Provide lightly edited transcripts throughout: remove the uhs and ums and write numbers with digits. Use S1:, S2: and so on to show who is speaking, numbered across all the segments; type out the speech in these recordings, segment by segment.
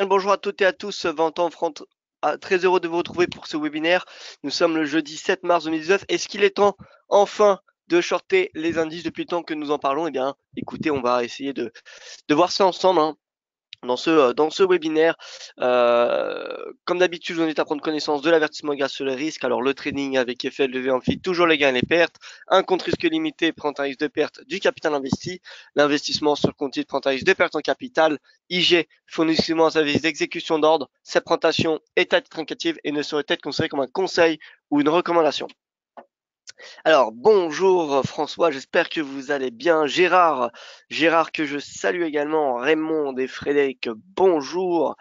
S1: Bonjour à toutes et à tous, Valentin Front, très heureux de vous retrouver pour ce webinaire. Nous sommes le jeudi 7 mars 2019. Est-ce qu'il est temps enfin de shorter les indices depuis le temps que nous en parlons? Eh bien, écoutez, on va essayer de voir ça ensemble, hein, dans ce webinaire. Comme d'habitude, je vous invite à prendre connaissance de l'avertissement grâce sur les risques. Alors, le trading avec effet levé amphi, toujours les gains et les pertes. Un compte risque limité prend un risque de perte du capital investi. L'investissement sur le compte titre prend un risque de perte en capital. IG fournit exclusivement un service d'exécution d'ordre. Cette présentation est à titre indicatif et ne saurait être considérée comme un conseil ou une recommandation. Alors, bonjour François, j'espère que vous allez bien. Gérard que je salue également, Raymond et Frédéric, bonjour.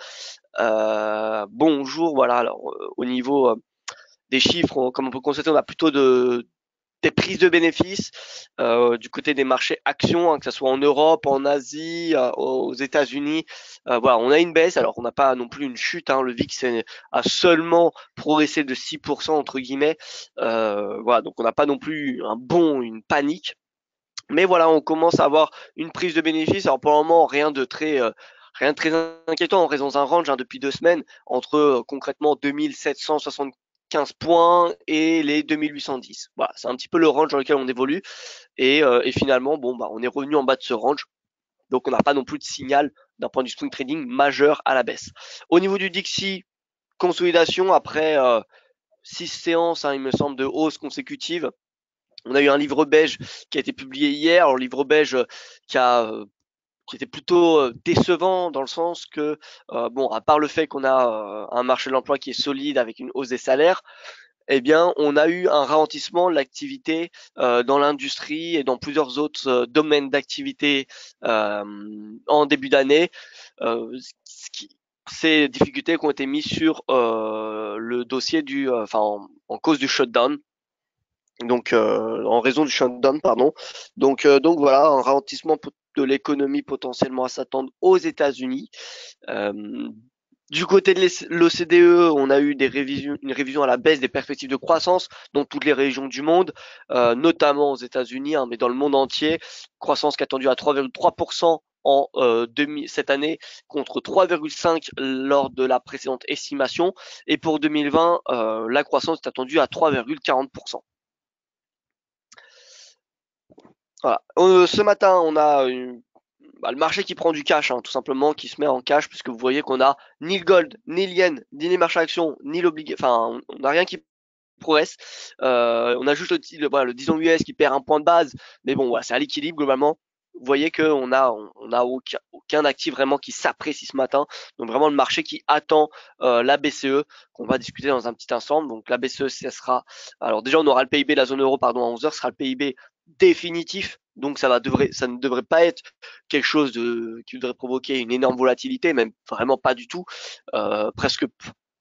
S1: Bonjour, voilà, alors au niveau des chiffres, comme on peut constater, on a plutôt des prises de bénéfices du côté des marchés actions, hein, que ce soit en Europe, en Asie, aux États-Unis. Voilà, on a une baisse. Alors, on n'a pas non plus une chute, hein. Le VIX a seulement progressé de 6% entre guillemets. Voilà, donc on n'a pas non plus un bond, une panique. Mais voilà, on commence à avoir une prise de bénéfices. Alors pour le moment, rien de très inquiétant. On reste dans un range, hein, depuis 2 semaines entre concrètement 2775 points et les 2810. Voilà, c'est un petit peu le range dans lequel on évolue. Et finalement, bon, bah, on est revenu en bas de ce range. Donc on n'a pas non plus de signal d'un point de vue swing trading majeur à la baisse. Au niveau du Dixie, consolidation après 6 séances, hein, il me semble, de hausse consécutive. On a eu un livre beige qui a été publié hier. Alors, livre beige qui a qui était plutôt décevant dans le sens que, bon, à part le fait qu'on a un marché de l'emploi qui est solide avec une hausse des salaires, eh bien, on a eu un ralentissement de l'activité dans l'industrie et dans plusieurs autres domaines d'activité euh, en début d'année. Ces difficultés qui ont été mises sur le dossier enfin, en cause du shutdown, donc en raison du shutdown, pardon. Donc voilà, un ralentissement de l'économie potentiellement à s'attendre aux États-Unis. Euh, du côté de l'OCDE, on a eu une révision à la baisse des perspectives de croissance dans toutes les régions du monde, notamment aux États-Unis, hein, mais dans le monde entier. Croissance qui est attendue à 3,3% cette année contre 3,5 lors de la précédente estimation. Et pour 2020, la croissance est attendue à 3,40%. Voilà. Ce matin, on a le marché qui prend du cash, hein, tout simplement, qui se met en cash, puisque vous voyez qu'on a ni le gold, ni le yen, ni les marchés actions, ni l'obligation. Enfin, on n'a rien qui progresse. On a juste voilà, le 10 ans US qui perd un point de base, mais bon, voilà, c'est à l'équilibre globalement. Vous voyez qu'on a aucun actif vraiment qui s'apprécie ce matin. Donc vraiment le marché qui attend la BCE, qu'on va discuter dans un petit instant. Donc la BCE, ça sera. Alors déjà, on aura le PIB de la zone euro, pardon, à 11h, ce sera le PIB définitif. Donc ça ne devrait pas être quelque chose qui devrait provoquer une énorme volatilité, même vraiment pas du tout, presque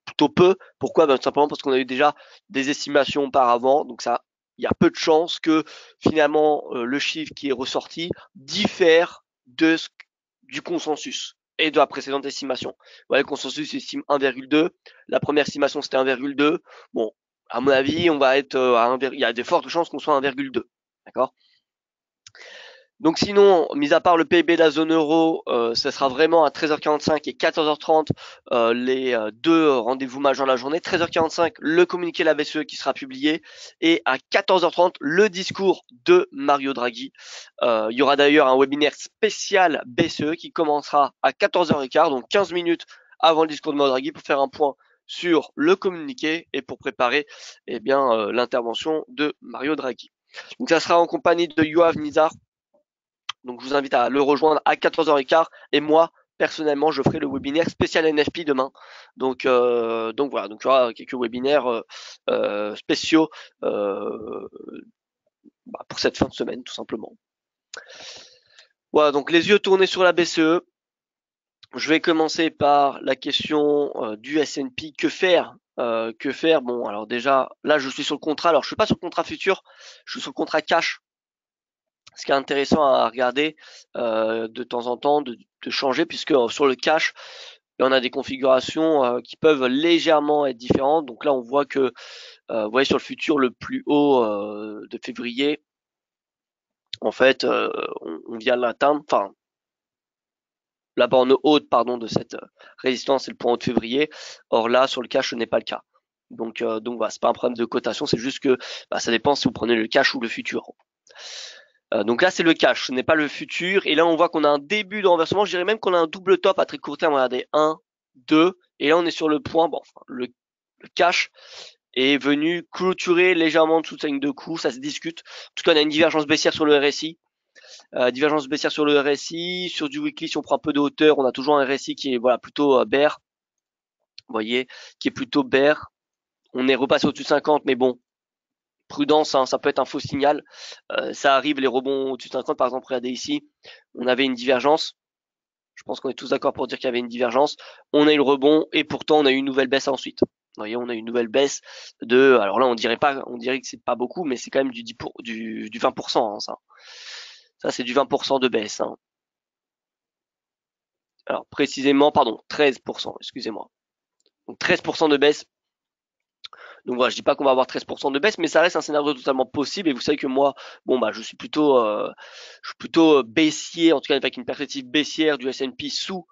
S1: plutôt peu. Pourquoi? Ben, tout simplement parce qu'on a eu déjà des estimations auparavant, donc ça, il y a peu de chances que finalement le chiffre qui est ressorti diffère du consensus et de la précédente estimation. Ouais, le consensus estime 1,2, la première estimation c'était 1,2. Bon, à mon avis, on va être à 1, il y a de fortes chances qu'on soit à 1,2. D'accord? Donc sinon, mis à part le PIB de la zone euro, ça sera vraiment à 13h45 et 14h30 les deux rendez-vous majeurs de la journée. 13h45, le communiqué de la BCE qui sera publié et à 14h30, le discours de Mario Draghi. Il y aura d'ailleurs un webinaire spécial BCE qui commencera à 14h15, donc 15 minutes avant le discours de Mario Draghi pour faire un point sur le communiqué et pour préparer l'intervention de Mario Draghi. Donc ça sera en compagnie de Yoav Nizar. Donc je vous invite à le rejoindre à 14h15 et moi personnellement je ferai le webinaire spécial NFP demain. Donc voilà, donc il y aura quelques webinaires spéciaux pour cette fin de semaine tout simplement. Voilà, donc les yeux tournés sur la BCE. Je vais commencer par la question du S&P. Que faire? Que faire? Bon, alors déjà, là je suis sur le contrat. Alors je suis pas sur le contrat futur, je suis sur le contrat cash. Ce qui est intéressant à regarder de temps en temps, de changer, puisque sur le cash, on a des configurations qui peuvent légèrement être différentes. Donc là, on voit que, vous voyez sur le futur le plus haut de février, en fait, on vient de l'atteindre. Enfin, la borne haute, pardon, de cette résistance, c'est le point haut de février. Or là, sur le cash, ce n'est pas le cas. Donc voilà, c'est pas un problème de cotation, c'est juste que ça dépend si vous prenez le cash ou le futur. Donc là, c'est le cash, ce n'est pas le futur. Et là, on voit qu'on a un début de renversement. Je dirais même qu'on a un double top à très court terme. Regardez, 1, 2. Et là, on est sur le point. Bon, enfin, le cash est venu clôturer légèrement en dessous de sa ligne de coup. Ça se discute. En tout cas, on a une divergence baissière sur le RSI. Divergence baissière sur le RSI. Sur du weekly, si on prend un peu de hauteur, on a toujours un RSI qui est voilà plutôt bear. Vous voyez, qui est plutôt bear. On est repassé au-dessus de 50, mais bon, prudence, hein, ça peut être un faux signal. Ça arrive, les rebonds au-dessus de 50, par exemple, regardez ici, on avait une divergence. Je pense qu'on est tous d'accord pour dire qu'il y avait une divergence. On a eu le rebond et pourtant on a eu une nouvelle baisse ensuite. Vous voyez, on a eu une nouvelle baisse de, alors là on dirait que c'est pas beaucoup, mais c'est quand même du 20%, hein, ça. Ça c'est du 20% de baisse. Hein. Alors précisément, pardon, 13%, excusez-moi. Donc 13% de baisse. Donc voilà, je dis pas qu'on va avoir 13% de baisse, mais ça reste un scénario totalement possible. Et vous savez que moi, bon je suis plutôt baissier, en tout cas avec une perspective baissière du S&P sous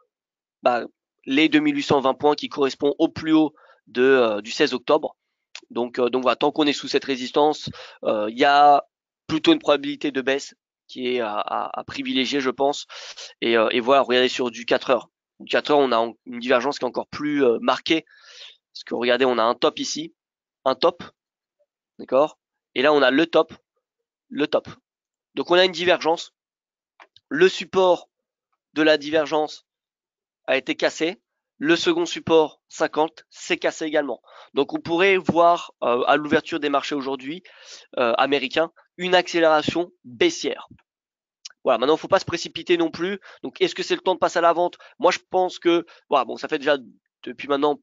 S1: les 2820 points qui correspond au plus haut du 16 octobre. Donc voilà, tant qu'on est sous cette résistance, il y a plutôt une probabilité de baisse qui est à privilégier, je pense. Et voilà, regardez sur du 4 heures. Du 4 heures, on a une divergence qui est encore plus marquée. Parce que regardez, on a un top ici, un top, d'accord? Et là, on a le top, le top. Donc on a une divergence. Le support de la divergence a été cassé. Le second support 50 s'est cassé également. Donc on pourrait voir à l'ouverture des marchés aujourd'hui américains une accélération baissière. Voilà, maintenant il ne faut pas se précipiter non plus. Donc est-ce que c'est le temps de passer à la vente? Moi je pense que voilà, bon, ça fait déjà depuis maintenant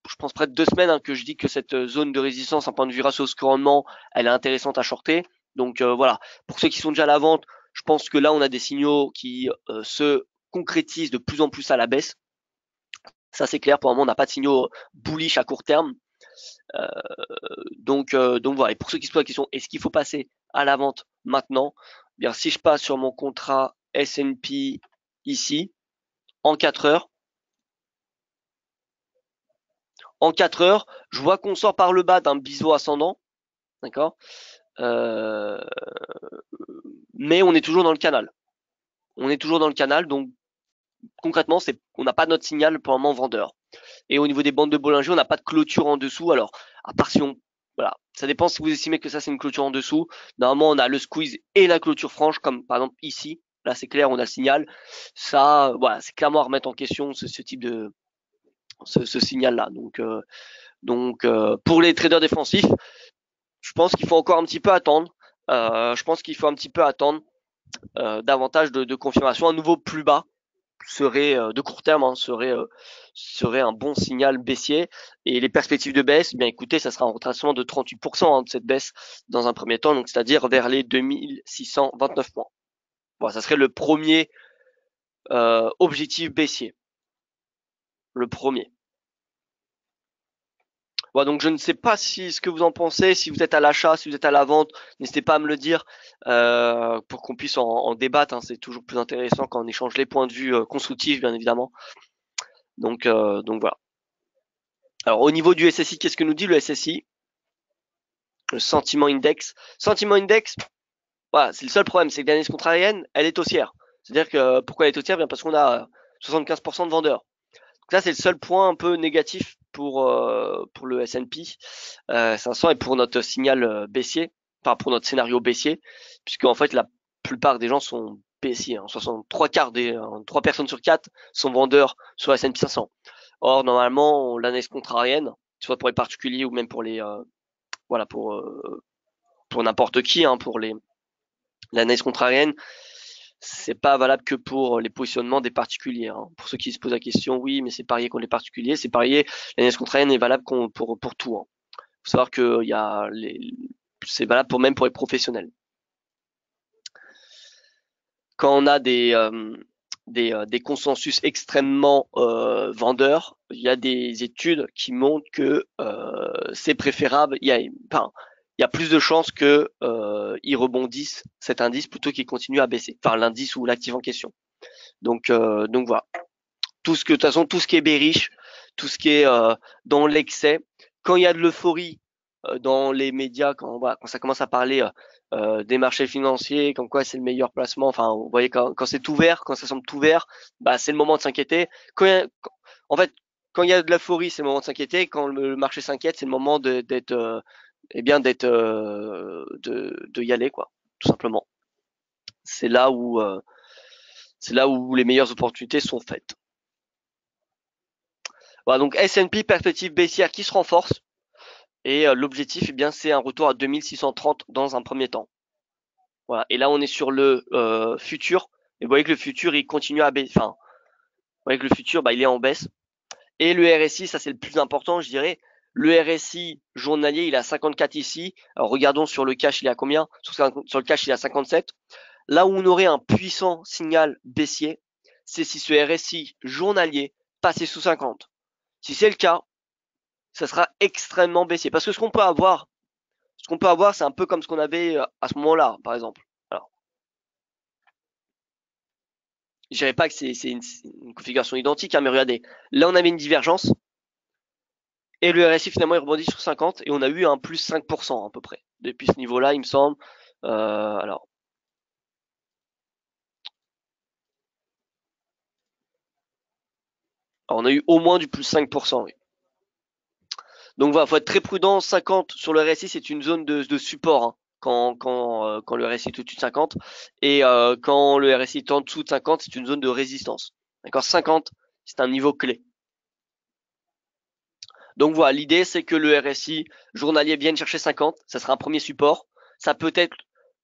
S1: je pense près de 2 semaines que je dis que cette zone de résistance, un point de vue ratio rendement, elle est intéressante à shorter. Donc voilà, pour ceux qui sont déjà à la vente, je pense que là on a des signaux qui se concrétisent de plus en plus à la baisse. Ça c'est clair, pour le moment on n'a pas de signaux bullish à court terme. Donc voilà, et pour ceux qui se posent la question, est-ce qu'il faut passer à la vente maintenant? Bien, si je passe sur mon contrat S&P ici, en 4 heures, je vois qu'on sort par le bas d'un biseau ascendant, d'accord, mais on est toujours dans le canal. On est toujours dans le canal, donc concrètement, on n'a pas notre signal pour le moment vendeur. Et au niveau des bandes de Bollinger, on n'a pas de clôture en dessous. Alors, à part si voilà, ça dépend si vous estimez que ça c'est une clôture en dessous. Normalement, on a le squeeze et la clôture franche, comme par exemple ici. Là, c'est clair, on a le signal. Ça, voilà, c'est clairement à remettre en question ce type de ce signal-là. Donc, pour les traders défensifs, je pense qu'il faut encore un petit peu attendre. Je pense qu'il faut un petit peu attendre davantage de confirmation. Un nouveau plus bas serait de court terme, serait un bon signal baissier. Et les perspectives de baisse, bien écoutez, ça sera un retracement de 38% de cette baisse dans un premier temps, donc c'est-à-dire vers les 2629 points. Voilà, ça serait le premier objectif baissier. Le premier. Voilà, donc je ne sais pas ce que vous en pensez, si vous êtes à l'achat, si vous êtes à la vente, n'hésitez pas à me le dire pour qu'on puisse en débattre. Hein, c'est toujours plus intéressant quand on échange les points de vue constructifs, bien évidemment. Donc voilà. Alors au niveau du SSI, qu'est-ce que nous dit le SSI? Le sentiment index. Sentiment index, voilà, c'est le seul problème, c'est que l'analyse contrarienne, elle est haussière. C'est-à-dire que pourquoi elle est haussière? Bien parce qu'on a 75% de vendeurs. Donc ça, c'est le seul point un peu négatif pour le S&P 500 et pour notre signal baissier, enfin pour notre scénario baissier, puisque en fait la plupart des gens sont baissiers. 3 quarts 3 personnes sur 4 sont vendeurs sur S&P 500. Or normalement l'analyse contrarienne, soit pour les particuliers ou même pour les voilà pour n'importe qui, hein, pour l'analyse contrarienne, c'est pas valable que pour les positionnements des particuliers. Hein. Pour ceux qui se posent la question, oui, mais c'est parier contre les particuliers, c'est parier. L'analyse contrarienne est valable pour tout. Hein. Faut savoir que c'est valable même pour les professionnels. Quand on a des consensus extrêmement vendeurs, il y a des études qui montrent que c'est préférable. Il y a plus de chances qu'il rebondisse cet indice plutôt qu'il continue à baisser. Enfin, l'indice ou l'actif en question. Donc voilà. De toute façon, tout ce qui est bearish, tout ce qui est dans l'excès, quand il y a de l'euphorie dans les médias, quand ça commence à parler des marchés financiers, comme quoi c'est le meilleur placement, enfin, vous voyez, quand c'est tout vert, quand ça semble tout vert, bah, c'est le moment de s'inquiéter. En fait, quand il y a de l'euphorie, c'est le moment de s'inquiéter. Quand le marché s'inquiète, c'est le moment de y aller, quoi, tout simplement. C'est là où, les meilleures opportunités sont faites. Voilà, donc S&P perspective baissière qui se renforce. Et l'objectif, eh bien, c'est un retour à 2630 dans un premier temps. Voilà. Et là, on est sur le futur. Et vous voyez que le futur, il continue à baisser. Enfin, vous voyez que le futur, bah, il est en baisse. Et le RSI, ça c'est le plus important, je dirais. Le RSI journalier, il est à 54 ici. Alors regardons sur le cash, il est à combien? Sur le cash, il est à 57. Là où on aurait un puissant signal baissier, c'est si ce RSI journalier passait sous 50. Si c'est le cas, ça sera extrêmement baissier. Parce que ce qu'on peut avoir, c'est un peu comme ce qu'on avait à ce moment-là, par exemple. Alors, je dirais pas que c'est une configuration identique, hein, mais regardez, là on avait une divergence, et le RSI finalement il rebondit sur 50, et on a eu un plus 5% à peu près. Depuis ce niveau-là, il me semble. Alors, on a eu au moins du plus 5%, oui. Donc voilà, faut être très prudent. 50 sur le RSI, c'est une zone de support, hein, quand le RSI est au-dessus de 50. Et quand le RSI est en dessous de 50, c'est une zone de résistance. D'accord, 50, c'est un niveau clé. Donc voilà, l'idée c'est que le RSI journalier vienne chercher 50, ça sera un premier support. Ça peut être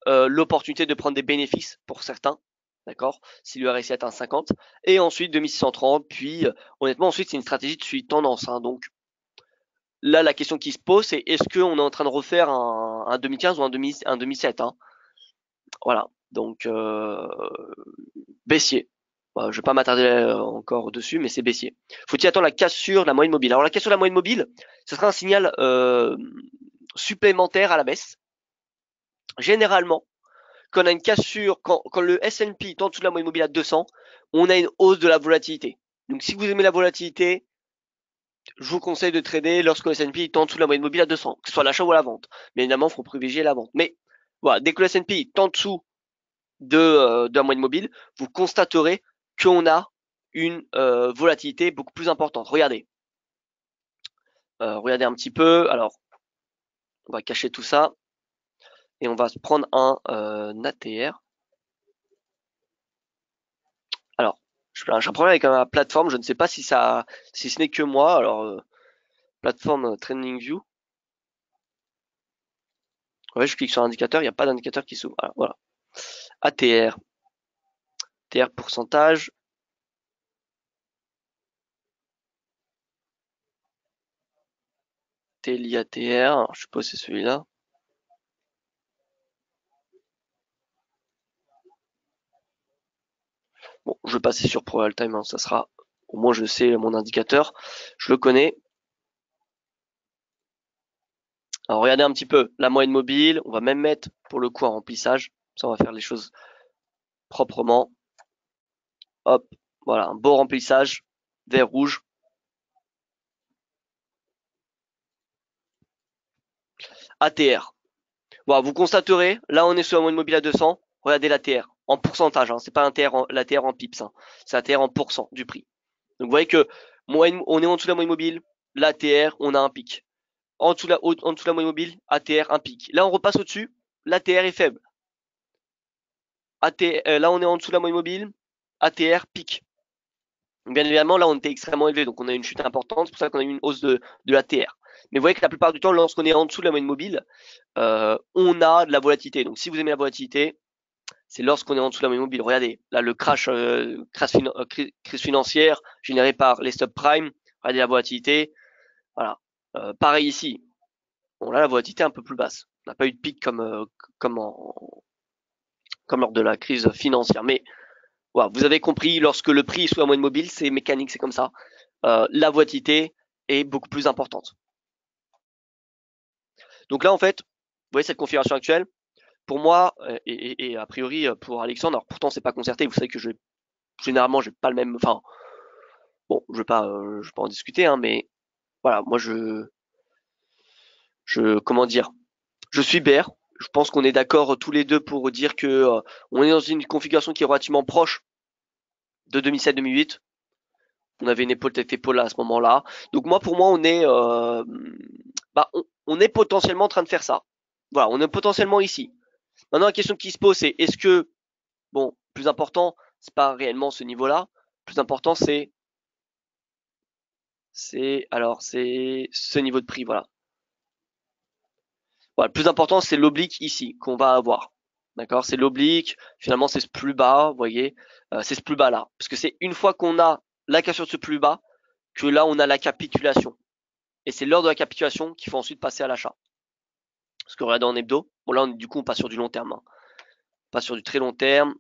S1: l'opportunité de prendre des bénéfices pour certains, d'accord, si le RSI atteint 50. Et ensuite 2630, puis honnêtement ensuite c'est une stratégie de suivi de tendance, hein. Donc là la question qui se pose c'est est-ce qu'on est en train de refaire un 2015 ou un 2007, hein. Voilà, donc baissier. Je ne vais pas m'attarder encore dessus, mais c'est baissier. Faut-il attendre la cassure de la moyenne mobile? Alors la cassure de la moyenne mobile, ce sera un signal supplémentaire à la baisse. Généralement, quand on a une cassure, quand le S&P est en dessous de la moyenne mobile à 200, on a une hausse de la volatilité. Donc si vous aimez la volatilité, je vous conseille de trader lorsque le S&P est en dessous de la moyenne mobile à 200, que ce soit l'achat ou la vente. Mais évidemment, il faut privilégier la vente. Mais voilà, dès que le S&P est en dessous de la moyenne mobile, vous constaterez qu'on a une volatilité beaucoup plus importante. Regardez. Regardez un petit peu. Alors, on va cacher tout ça. Et on va se prendre un ATR. Alors, j'ai un problème avec ma plateforme. Je ne sais pas si ce n'est que moi. Alors, plateforme TradingView. Ouais, je clique sur l'indicateur. Il n'y a pas d'indicateur qui s'ouvre. Alors, voilà. ATR. ATR pourcentage. TLIATR. Alors, je suppose que c'est celui-là. Bon, je vais passer sur Pro Time, hein, ça sera, au moins je sais mon indicateur, je le connais. Alors regardez un petit peu la moyenne mobile, on va même mettre pour le coup un remplissage, ça on va faire les choses proprement. Hop, voilà, un beau remplissage, vert rouge. ATR. Voilà, vous constaterez, là on est sur la moyenne mobile à 200, regardez l'ATR, en pourcentage, hein, c'est pas l'ATR en pips, hein, c'est l'ATR en pourcent du prix. Donc vous voyez que on est en dessous de la moyenne mobile, l'ATR, on a un pic. En dessous de la moyenne mobile, ATR, un pic. Là, on repasse au-dessus, l'ATR est faible. Là, on est en dessous de la moyenne mobile, ATR, pic. Bien évidemment, là, on était extrêmement élevé, donc on a une chute importante, c'est pour ça qu'on a eu une hausse de l'ATR. Mais vous voyez que la plupart du temps, lorsqu'on est en dessous de la moyenne mobile, on a de la volatilité. Donc si vous aimez la volatilité, c'est lorsqu'on est en dessous de la moyenne mobile. Regardez, là, le crise financière générée par les subprimes, regardez la volatilité. Voilà. Pareil ici. Bon, là, la volatilité est un peu plus basse. On n'a pas eu de pic comme lors de la crise financière. Mais voilà, vous avez compris, lorsque le prix est sous la moyenne mobile, c'est mécanique, c'est comme ça. La volatilité est beaucoup plus importante. Donc là, en fait, vous voyez cette configuration actuelle. Pour moi, et a priori pour Alexandre, alors pourtant c'est pas concerté, vous savez que je généralement, j'ai pas le même. Enfin, bon, je vais pas en discuter, hein, mais voilà, moi comment dire, je suis bear. Je pense qu'on est d'accord tous les deux pour dire que on est dans une configuration qui est relativement proche de 2007-2008. On avait une épaule tête épaule à ce moment-là. Donc moi, pour moi, on est potentiellement en train de faire ça. Voilà, on est potentiellement ici. Maintenant, la question qui se pose, c'est est-ce que, bon, plus important, c'est pas réellement ce niveau-là. Plus important, c'est ce niveau de prix, voilà. Voilà, le plus important, c'est l'oblique ici qu'on va avoir. D'accord? C'est l'oblique. Finalement, c'est ce plus bas, vous voyez. C'est ce plus bas là. Parce que c'est une fois qu'on a la cassure de ce plus bas que là, on a la capitulation. Et c'est lors de la capitulation qu'il faut ensuite passer à l'achat. Parce que regardez en hebdo, bon là, du coup, on passe sur du long terme. Hein. Pas sur du très long terme.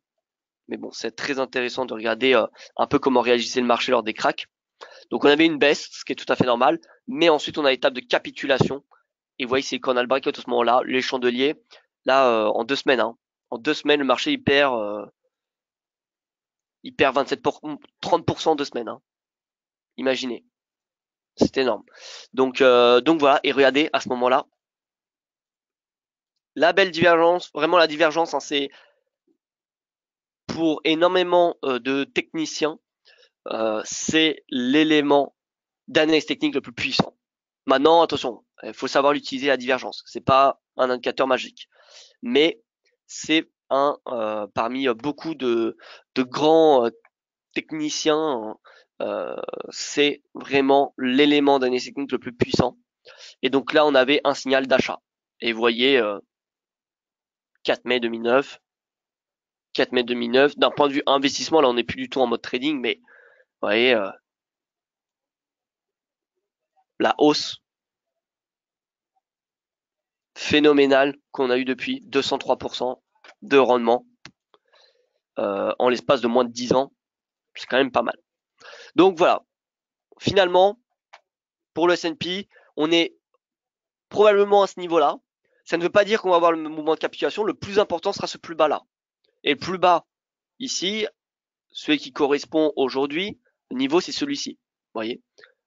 S1: Mais bon, c'est très intéressant de regarder un peu comment réagissait le marché lors des cracks. Donc on avait une baisse, ce qui est tout à fait normal. Mais ensuite, on a l'étape de capitulation. Et vous voyez, c'est quand on a le breakout à ce moment-là, les chandeliers, là, en 2 semaines, hein. En 2 semaines, le marché, il perd 30% en 2 semaines, hein. Imaginez. C'est énorme. Donc voilà. Et regardez, à ce moment-là, la belle divergence, vraiment la divergence, hein, c'est pour énormément de techniciens, c'est l'élément d'analyse technique le plus puissant. Maintenant, attention, il faut savoir l'utiliser la divergence. C'est pas un indicateur magique, mais c'est un parmi beaucoup de grands techniciens, c'est vraiment l'élément d'analyse technique le plus puissant. Et donc là, on avait un signal d'achat. Et vous voyez, 4 mai 2009, 4 mai 2009. D'un point de vue investissement, là, on n'est plus du tout en mode trading, mais vous voyez, la hausse phénoménale qu'on a eu depuis 203% de rendement en l'espace de moins de 10 ans. C'est quand même pas mal. Donc voilà, finalement, pour le S&P, on est probablement à ce niveau-là. Ça ne veut pas dire qu'on va avoir le mouvement de capitulation. Le plus important sera ce plus bas là. Et le plus bas ici, celui qui correspond aujourd'hui, le niveau, c'est celui-ci. Vous voyez,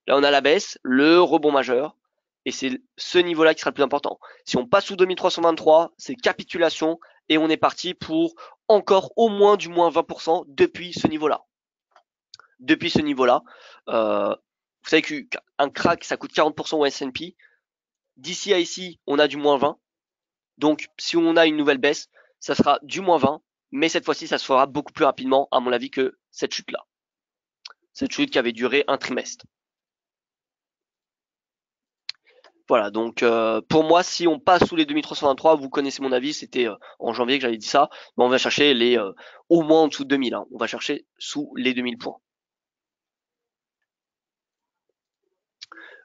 S1: là, on a la baisse, le rebond majeur, et c'est ce niveau-là qui sera le plus important. Si on passe sous 2323, c'est capitulation, et on est parti pour encore au moins du moins 20% depuis ce niveau-là. Depuis ce niveau-là, vous savez qu'un crack, ça coûte 40% au S&P. D'ici à ici, on a du moins 20. Donc, si on a une nouvelle baisse, ça sera du moins 20, mais cette fois-ci, ça se fera beaucoup plus rapidement, à mon avis, que cette chute-là. Cette chute qui avait duré un trimestre. Voilà, donc pour moi, si on passe sous les 2323, vous connaissez mon avis, c'était en janvier que j'avais dit ça, mais on va chercher les au moins en dessous de 2000, hein. On va chercher sous les 2000 points.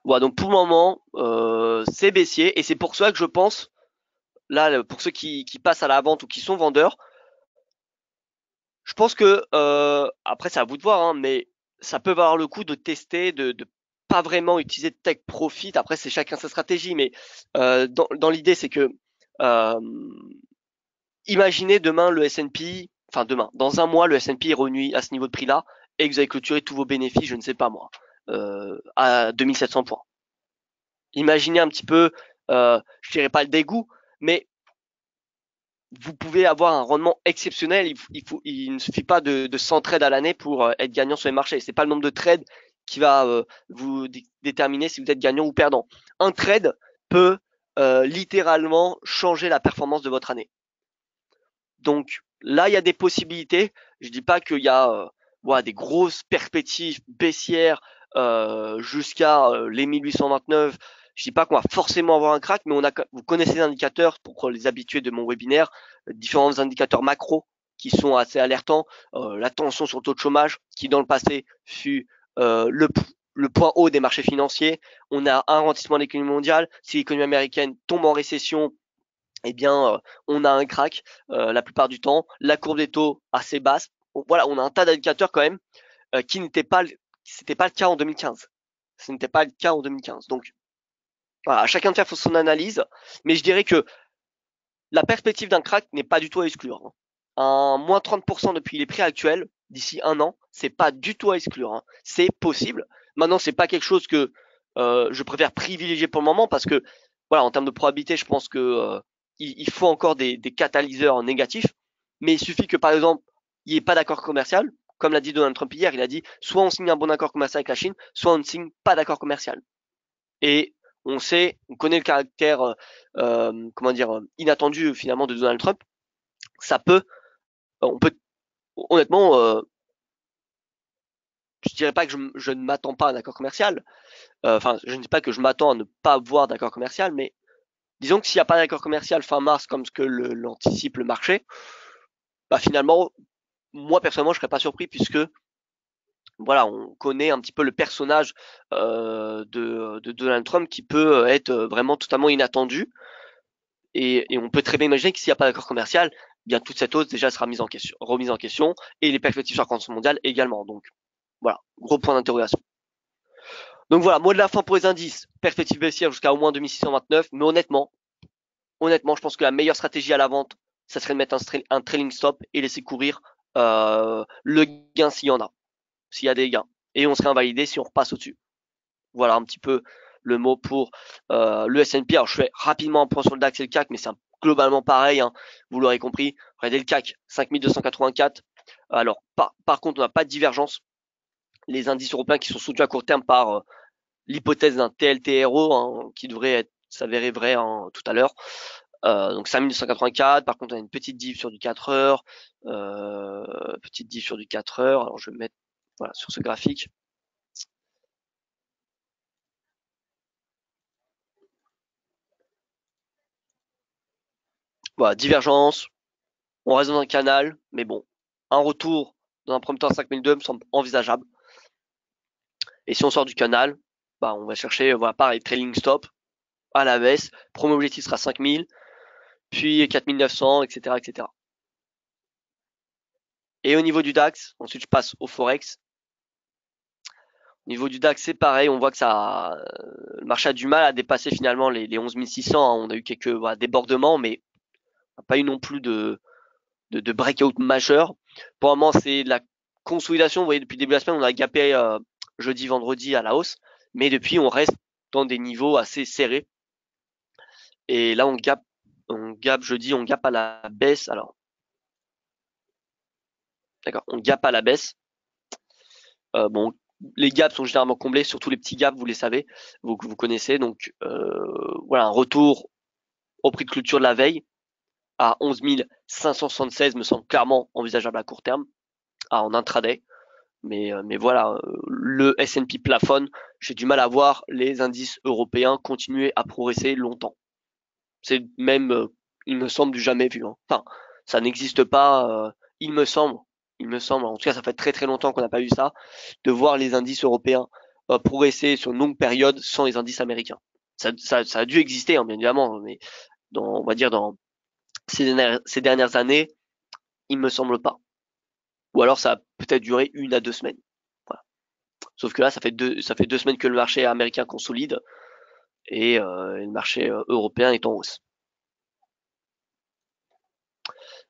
S1: Voilà, donc pour le moment, c'est baissier, et c'est pour ça que je pense, là, pour ceux qui passent à la vente ou qui sont vendeurs, je pense que après c'est à vous de voir, hein, mais ça peut valoir le coup de tester, de pas vraiment utiliser de take profit. Après c'est chacun sa stratégie, mais dans l'idée c'est que euh, imaginez demain le S&P, enfin demain, dans un mois le S&P est revenu à ce niveau de prix là et que vous avez clôturé tous vos bénéfices, je ne sais pas moi, à 2700 points. Imaginez un petit peu, je dirais pas le dégoût, mais vous pouvez avoir un rendement exceptionnel. Il ne suffit pas de 100 trades à l'année pour être gagnant sur les marchés. C'est pas le nombre de trades qui va vous déterminer si vous êtes gagnant ou perdant. Un trade peut littéralement changer la performance de votre année. Donc là, il y a des possibilités. Je dis pas qu'il y a des grosses perspectives baissières jusqu'à les 1829. Je dis pas qu'on va forcément avoir un crack, mais vous connaissez les indicateurs pour les habitués de mon webinaire, différents indicateurs macro qui sont assez alertants. La tension sur le taux de chômage, qui dans le passé fut le point haut des marchés financiers. On a un ralentissement de l'économie mondiale. Si l'économie américaine tombe en récession, eh bien, on a un crack la plupart du temps. La courbe des taux assez basse. Donc, voilà, on a un tas d'indicateurs quand même qui c'était pas le cas en 2015. Ce n'était pas le cas en 2015. Donc, voilà, à chacun de faire son analyse, mais je dirais que la perspective d'un crack n'est pas du tout à exclure. Un moins 30% depuis les prix actuels, d'ici un an, c'est pas du tout à exclure, hein. C'est possible. Maintenant, c'est pas quelque chose que je préfère privilégier pour le moment parce que, voilà, en termes de probabilité, je pense que il faut encore des catalyseurs négatifs. Mais il suffit que, par exemple, il n'y ait pas d'accord commercial. Comme l'a dit Donald Trump hier, il a dit soit on signe un bon accord commercial avec la Chine, soit on ne signe pas d'accord commercial. Et on connaît le caractère, comment dire, inattendu finalement de Donald Trump. Ça peut, on peut, honnêtement, je dirais pas que je ne m'attends pas à un accord commercial. Enfin, je ne dis pas que je m'attends à ne pas avoir d'accord commercial, mais disons que s'il n'y a pas d'accord commercial fin mars, comme ce que l'anticipe le marché, bah finalement, moi personnellement, je serais pas surpris puisque voilà, on connaît un petit peu le personnage de Donald Trump qui peut être vraiment totalement inattendu. Et on peut très bien imaginer que s'il n'y a pas d'accord commercial, bien toute cette hausse déjà sera remise en question, et les perspectives sur la croissance mondiale également. Donc voilà, gros point d'interrogation. Donc voilà, mot de la fin pour les indices, perspective baissière jusqu'à au moins 2629, mais honnêtement, je pense que la meilleure stratégie à la vente, ça serait de mettre un trailing stop et laisser courir le gain s'il y en a, s'il y a des gains. Et on serait invalidé si on repasse au-dessus. Voilà un petit peu le mot pour le S&P. Alors je fais rapidement un point sur le DAX et le CAC, mais c'est globalement pareil, hein, vous l'aurez compris. Regardez le CAC, 5284. Alors par contre, on n'a pas de divergence. Les indices européens qui sont soutenus à court terme par l'hypothèse d'un TLTRO hein, qui devrait s'avérer vrai hein, tout à l'heure. Donc 5284, par contre on a une petite div sur du 4 heures, petite div sur du 4 heures, alors je vais mettre voilà, sur ce graphique. Voilà, divergence, on reste dans un canal, mais bon, un retour dans un premier temps à 5002 me semble envisageable. Et si on sort du canal, bah on va chercher, voilà, pareil, trailing stop à la baisse, premier objectif sera 5000, puis 4900, etc., etc. Et au niveau du DAX, ensuite je passe au Forex. Au niveau du DAX, c'est pareil, on voit que le marché a du mal à dépasser finalement les 11 600. Hein. On a eu quelques voilà, débordements, mais on n'a pas eu non plus de breakout majeur. Pour le moment, c'est de la consolidation. Vous voyez, depuis le début de la semaine, on a gapé jeudi, vendredi à la hausse, mais depuis, on reste dans des niveaux assez serrés. Et là, on gap jeudi, on gap à la baisse. Alors, d'accord, on gap à la baisse. Bon, les gaps sont généralement comblés, surtout les petits gaps, vous les savez, vous connaissez. Donc voilà, un retour au prix de clôture de la veille à 11 576 me semble clairement envisageable à court terme, en intraday. Mais voilà, le S&P plafonne. J'ai du mal à voir les indices européens continuer à progresser longtemps. C'est même, il me semble, du jamais vu. Hein. Enfin, ça n'existe pas, il me semble. Il me semble, en tout cas, ça fait très très longtemps qu'on n'a pas vu ça, de voir les indices européens progresser sur une longue période sans les indices américains. Ça a dû exister, hein, bien évidemment, mais on va dire dans ces dernières années, il me semble pas. Ou alors ça a peut-être duré 1 à 2 semaines. Voilà. Sauf que là, ça fait 2 semaines que le marché américain consolide et le marché européen est en hausse.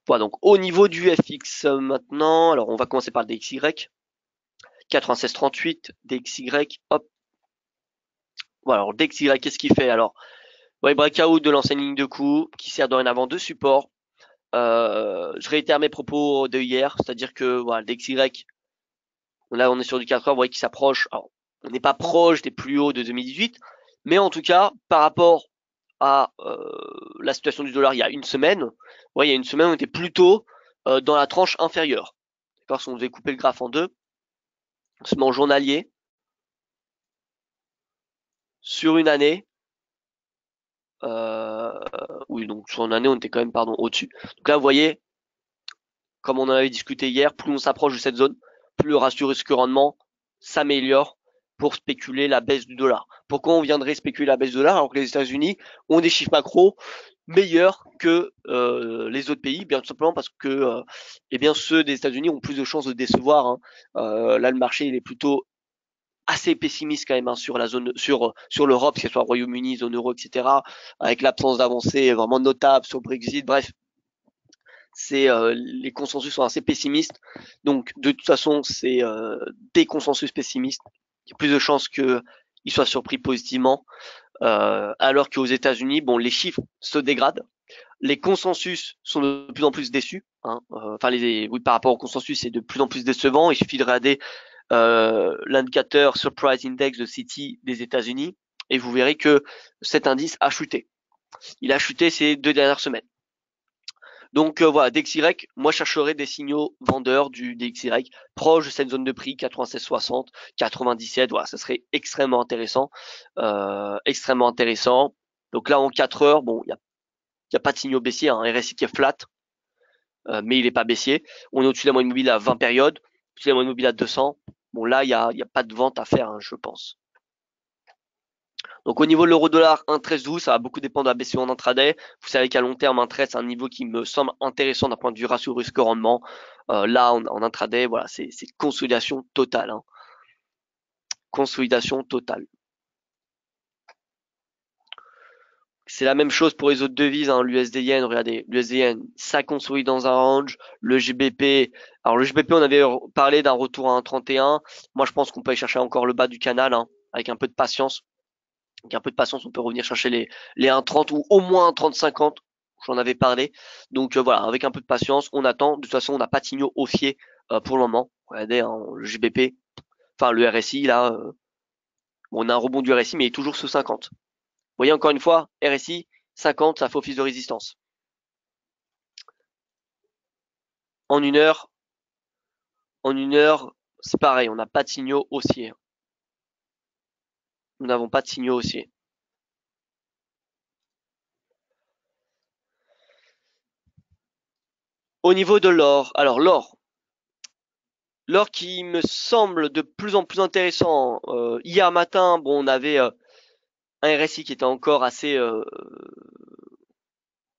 S1: Voilà, donc au niveau du FX maintenant, alors on va commencer par le DXY. 96,38, DXY, hop. Voilà, alors DXY, qu'est-ce qu'il fait? Alors, ouais, breakout de l'ancienne ligne de coup qui sert dorénavant de support. Je réitère mes propos de hier, c'est-à-dire que voilà, le DXY, là on est sur du 4 heures, vous voyez qu'il s'approche. Alors, on n'est pas proche des plus hauts de 2018, mais en tout cas, par rapport à la situation du dollar il y a une semaine, ouais, il y a une semaine, on était plutôt dans la tranche inférieure. D'accord, si on devait couper le graphe en deux, on se met en journalier sur une année. Oui, donc sur une année, on était quand même, pardon, au-dessus. Donc là, vous voyez, comme on en avait discuté hier, plus on s'approche de cette zone, plus le ratio risque-rendement s'améliore pour spéculer la baisse du dollar. Pourquoi on viendrait spéculer la baisse du dollar alors que les États-Unis ont des chiffres macro meilleurs que les autres pays, bien tout simplement parce que eh bien ceux des États-Unis ont plus de chances de décevoir. Hein. Là, le marché il est plutôt assez pessimiste quand même hein, sur la zone, sur l'Europe, que ce soit Royaume-Uni, zone euro, etc. Avec l'absence d'avancée vraiment notable sur le Brexit. Bref, les consensus sont assez pessimistes. Donc, de toute façon, c'est des consensus pessimistes. Il y a plus de chances qu'ils soient surpris positivement. Alors qu'aux États-Unis, bon, les chiffres se dégradent. Les consensus sont de plus en plus déçus. Hein. Enfin, oui, par rapport au consensus, c'est de plus en plus décevant. Il suffit de regarder l'indicateur Surprise Index de Citi des États-Unis et vous verrez que cet indice a chuté. Il a chuté ces 2 dernières semaines. Donc voilà, DXY, moi je chercherai des signaux vendeurs du DXY proche de cette zone de prix 96,60, 97, voilà, ça serait extrêmement intéressant. Extrêmement intéressant. Donc là en 4 heures, bon, il y a pas de signaux baissiers, hein, RSI qui est flat, mais il est pas baissier. On est au-dessus de la moyenne mobile à 20 périodes, au-dessus de la moyenne mobile à 200. Bon là, il y a pas de vente à faire, hein, je pense. Donc au niveau de l'euro-dollar, 1,1312, ça va beaucoup dépendre de la BCE en intraday. Vous savez qu'à long terme, 1,13 c'est un niveau qui me semble intéressant d'un point de vue ratio risque-rendement. Là, en intraday, voilà, c'est consolidation totale. Hein. Consolidation totale. C'est la même chose pour les autres devises, hein, l'USD yen, regardez, l'USD yen, ça consolide dans un range, le GBP, alors le GBP on avait parlé d'un retour à 1,31, moi je pense qu'on peut aller chercher encore le bas du canal, hein, avec un peu de patience. Avec un peu de patience, on peut revenir chercher les 1,30 ou au moins 1,3050. J'en avais parlé. Donc voilà, avec un peu de patience, on attend. De toute façon, on n'a pas de signaux haussiers pour le moment. Regardez, hein, le GBP, enfin le RSI, là, on a un rebond du RSI, mais il est toujours sous 50. Vous voyez, encore une fois, RSI, 50, ça fait office de résistance. En une heure, c'est pareil, on n'a pas de signaux haussiers. Nous n'avons pas de signaux haussiers. Au niveau de l'or, alors l'or, qui me semble de plus en plus intéressant. Hier matin, bon, on avait un RSI qui était encore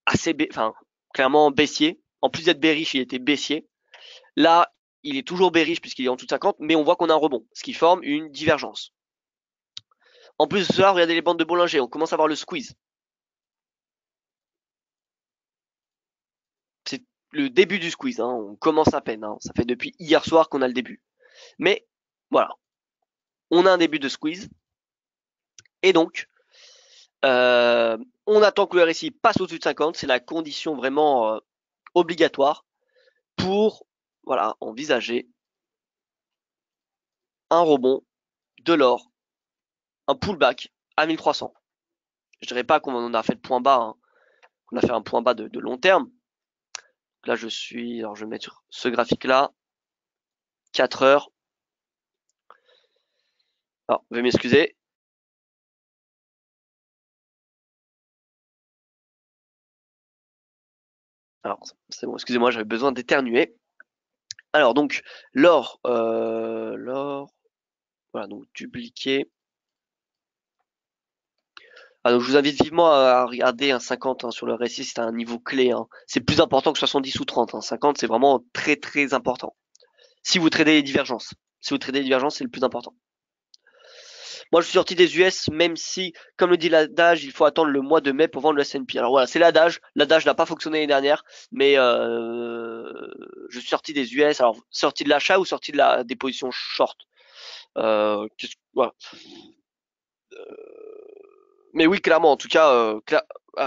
S1: enfin, clairement baissier. En plus d'être bearish, il était baissier. Là, il est toujours bearish puisqu'il est en dessous de 50, mais on voit qu'on a un rebond, ce qui forme une divergence. En plus de cela, regardez les bandes de Bollinger, on commence à voir le squeeze. C'est le début du squeeze, hein, on commence à peine. Hein, ça fait depuis hier soir qu'on a le début. Mais voilà, on a un début de squeeze. Et donc, on attend que le RSI passe au-dessus de 50, c'est la condition vraiment obligatoire pour voilà, envisager un rebond de l'or, un pullback à 1300. Je dirais pas qu'on a fait le point bas, hein, qu'on a fait un point bas de long terme. Là, alors je vais mettre sur ce graphique-là, 4 heures. Alors, veuillez m'excuser. Alors, c'est bon, excusez-moi, j'avais besoin d'éternuer. Alors, donc, l'or, voilà, donc dupliquer. Ah, donc je vous invite vivement à regarder un 50 hein, sur le RSI, c'est un niveau clé. Hein. C'est plus important que 70 ou 30. Hein. 50, c'est vraiment très très important. Si vous tradez les divergences. Si vous tradez les divergences, c'est le plus important. Moi, je suis sorti des US, même si, comme le dit l'adage, il faut attendre le mois de mai pour vendre le S&P. Alors voilà, c'est l'adage. L'adage n'a pas fonctionné l'année dernière, mais je suis sorti des US. Alors, sorti de l'achat ou sorti des positions short. Voilà. Mais oui, clairement, en tout cas,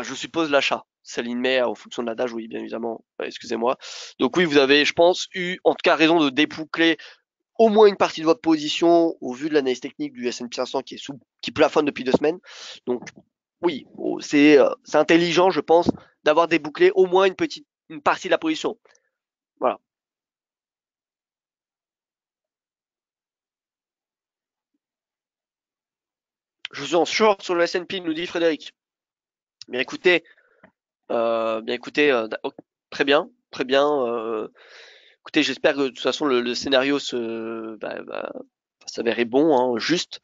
S1: je suppose l'achat. Céline May, en fonction de l'adage, oui, bien évidemment. Excusez-moi. Donc oui, vous avez, je pense, eu en tout cas raison de déboucler au moins une partie de votre position au vu de l'analyse technique du S&P 500 qui plafonne depuis 2 semaines. Donc oui, c'est intelligent, je pense, d'avoir débouclé au moins une partie de la position. Voilà. Je suis en short sur le S&P, nous dit Frédéric. Bien écoutez, très bien, très bien. Écoutez, j'espère que de toute façon le scénario va s'avérer bon, hein, juste.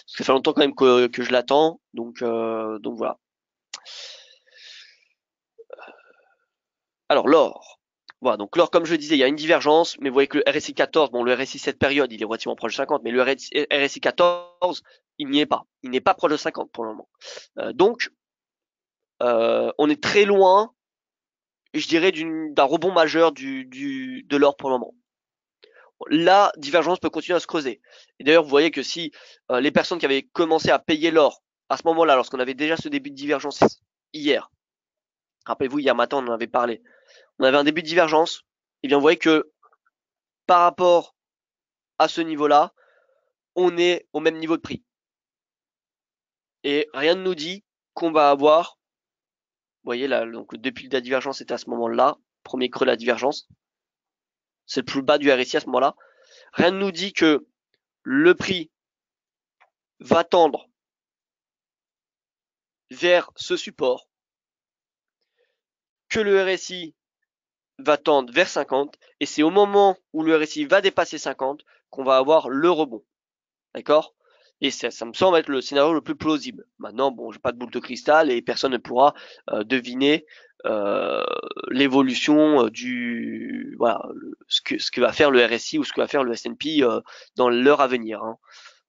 S1: Ça fait longtemps quand même que je l'attends, donc voilà. Alors l'or. Voilà, donc l'or, comme je le disais, il y a une divergence, mais vous voyez que le RSI 14, bon, le RSI cette période, il est relativement proche de 50, mais le RSI 14, il n'y est pas. Il n'est pas proche de 50 pour le moment. Donc, on est très loin je dirais, d'un rebond majeur de l'or pour le moment. La divergence peut continuer à se creuser. Et d'ailleurs, vous voyez que si les personnes qui avaient commencé à payer l'or à ce moment-là, lorsqu'on avait déjà ce début de divergence hier, rappelez-vous, hier matin, on en avait parlé, on avait un début de divergence, et bien vous voyez que par rapport à ce niveau-là, on est au même niveau de prix. Et rien ne nous dit qu'on va avoir, vous voyez là, donc depuis la divergence c'était à ce moment-là, premier creux de la divergence, c'est le plus bas du RSI à ce moment-là. Rien ne nous dit que le prix va tendre vers ce support, que le RSI va tendre vers 50, et c'est au moment où le RSI va dépasser 50 qu'on va avoir le rebond. D'accord? Et ça me semble être le scénario le plus plausible. Maintenant, bon, j'ai pas de boule de cristal et personne ne pourra deviner l'évolution du voilà ce que va faire le RSI ou ce que va faire le S&P dans l'heure à venir. Hein.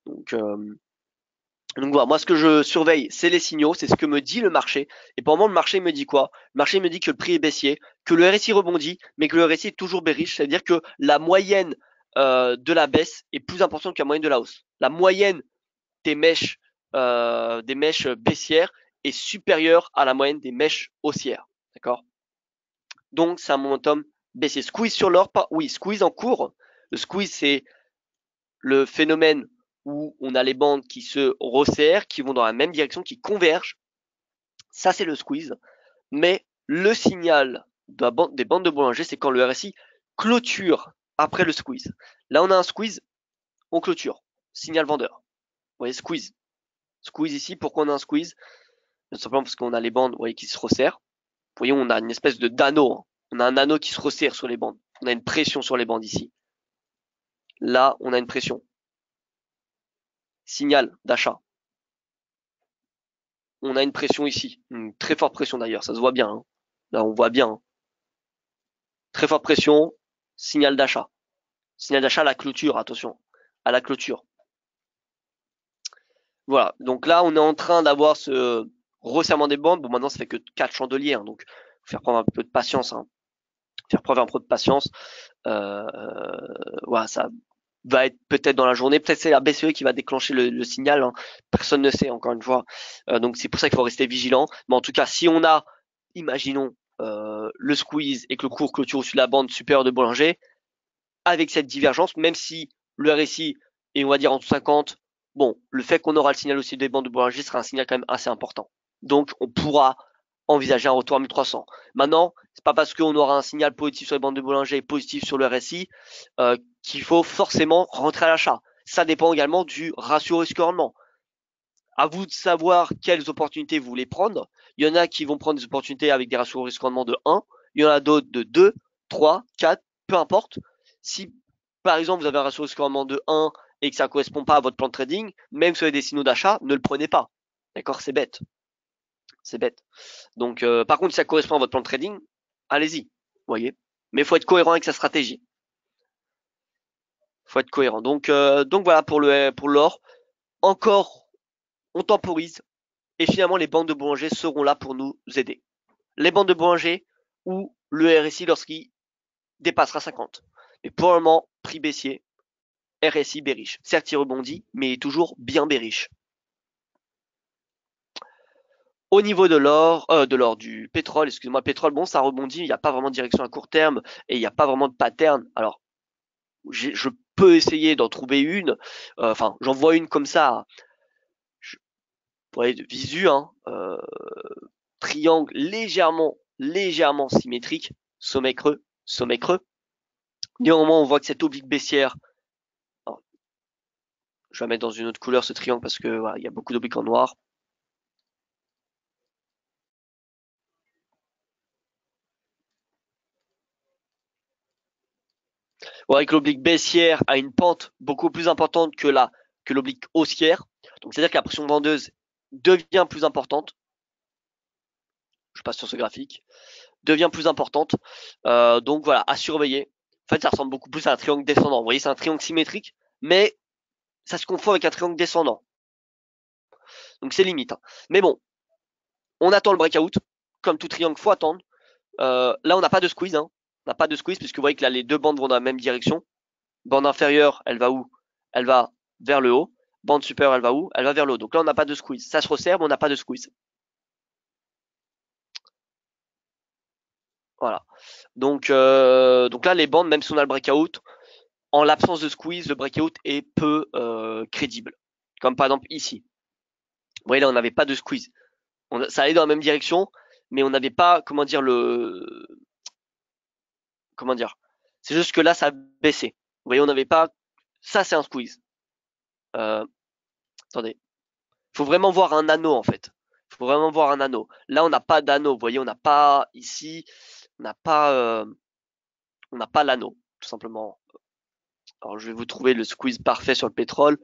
S1: Donc voilà, moi ce que je surveille, c'est les signaux, c'est ce que me dit le marché. Et pour le moment, le marché me dit quoi? Le marché me dit que le prix est baissier, que le RSI rebondit, mais que le RSI est toujours bearish, c'est-à-dire que la moyenne de la baisse est plus importante que la moyenne de la hausse. La moyenne des mèches baissières est supérieure à la moyenne des mèches haussières. D'accord? Donc c'est un momentum baissier. Squeeze sur l'or, oui, squeeze en cours. Le squeeze, c'est le phénomène où on a les bandes qui se resserrent, qui vont dans la même direction, qui convergent. Ça, c'est le squeeze. Mais le signal des bandes de Bollinger, c'est quand le RSI clôture après le squeeze. Là, on a un squeeze, on clôture. Signal vendeur. Vous voyez, squeeze. Squeeze ici, pourquoi on a un squeeze? Tout simplement parce qu'on a les bandes, vous voyez, qui se resserrent. Vous voyez, on a une espèce d'anneau. Hein. On a un anneau qui se resserre sur les bandes. On a une pression sur les bandes ici. Là, on a une pression. Signal d'achat. On a une pression ici. Une très forte pression d'ailleurs, ça se voit bien. Hein. Là, on voit bien. Hein. Très forte pression, signal d'achat. Signal d'achat à la clôture, attention. À la clôture. Voilà. Donc là, on est en train d'avoir ce resserrement des bandes. Bon, maintenant, ça fait que 4 chandeliers. Hein, donc, faut faire preuve un peu de patience. Hein. Faire preuve un peu de patience. Voilà, ça va être peut-être dans la journée. Peut-être c'est la BCE qui va déclencher le signal. Hein. Personne ne sait, encore une fois. Donc, c'est pour ça qu'il faut rester vigilant. Mais en tout cas, si on a, imaginons, le squeeze et que le cours clôture au-dessus de la bande supérieure de Bollinger, avec cette divergence, même si le RSI est, on va dire, en 50, bon, le fait qu'on aura le signal aussi des bandes de Bollinger sera un signal quand même assez important. Donc, on pourra envisager un retour à 1300. Maintenant, c'est pas parce qu'on aura un signal positif sur les bandes de Bollinger et positif sur le RSI qu'il faut forcément rentrer à l'achat. Ça dépend également du ratio risque-rendement. À vous de savoir quelles opportunités vous voulez prendre. Il y en a qui vont prendre des opportunités avec des ratios risque-rendement de 1. Il y en a d'autres de 2, 3, 4, peu importe. Si, par exemple, vous avez un ratio risque-rendement de 1 et que ça ne correspond pas à votre plan de trading, même si vous avez des signaux d'achat, ne le prenez pas. D'accord? C'est bête. C'est bête. Donc, par contre, si ça correspond à votre plan de trading, allez-y. Vous voyez? Mais il faut être cohérent avec sa stratégie. Il faut être cohérent. Donc voilà pour l'or. Encore, on temporise. Et finalement, les bandes de Bollinger seront là pour nous aider. Les bandes de Bollinger ou le RSI lorsqu'il dépassera 50. Mais pour le moment, prix baissier, RSI bearish. Certes, il rebondit, mais toujours bien bearish. Au niveau de l'or, du pétrole, excusez-moi, pétrole, bon, ça rebondit, il n'y a pas vraiment de direction à court terme et il n'y a pas vraiment de pattern. Alors, je peux essayer d'en trouver une. Enfin, j'en vois une comme ça. Vous voyez, de visu, hein, triangle légèrement symétrique, sommet creux, sommet creux. Néanmoins, on voit que cette oblique baissière, alors, je vais mettre dans une autre couleur ce triangle parce que voilà, il y a beaucoup d'obliques en noir. On voit que l'oblique baissière a une pente beaucoup plus importante que l'oblique haussière. Donc c'est-à-dire que la pression vendeuse devient plus importante. Je passe sur ce graphique. Devient plus importante. Donc voilà, à surveiller. En fait, ça ressemble beaucoup plus à un triangle descendant. Vous voyez, c'est un triangle symétrique, mais ça se confond avec un triangle descendant. Donc c'est limite. Hein. Mais bon, on attend le breakout. Comme tout triangle, faut attendre. Là, on n'a pas de squeeze, hein. On n'a pas de squeeze puisque vous voyez que là, les deux bandes vont dans la même direction. Bande inférieure, elle va où? Elle va vers le haut. Bande supérieure, elle va où? Elle va vers le haut. Donc là, on n'a pas de squeeze. Ça se resserre, mais on n'a pas de squeeze. Voilà. Donc là, les bandes, même si on a le breakout, en l'absence de squeeze, le breakout est peu crédible. Comme par exemple ici. Vous voyez, là, on n'avait pas de squeeze. Ça allait dans la même direction, mais on n'avait pas, comment dire, comment dire. C'est juste que là, ça baissait. Vous voyez, on n'avait pas. Ça, c'est un squeeze. Attendez. Faut vraiment voir un anneau en fait. Faut vraiment voir un anneau. Là, on n'a pas d'anneau. Vous voyez, on n'a pas ici, on n'a pas, on n'a pas l'anneau, tout simplement. Alors, je vais vous trouver le squeeze parfait sur le pétrole.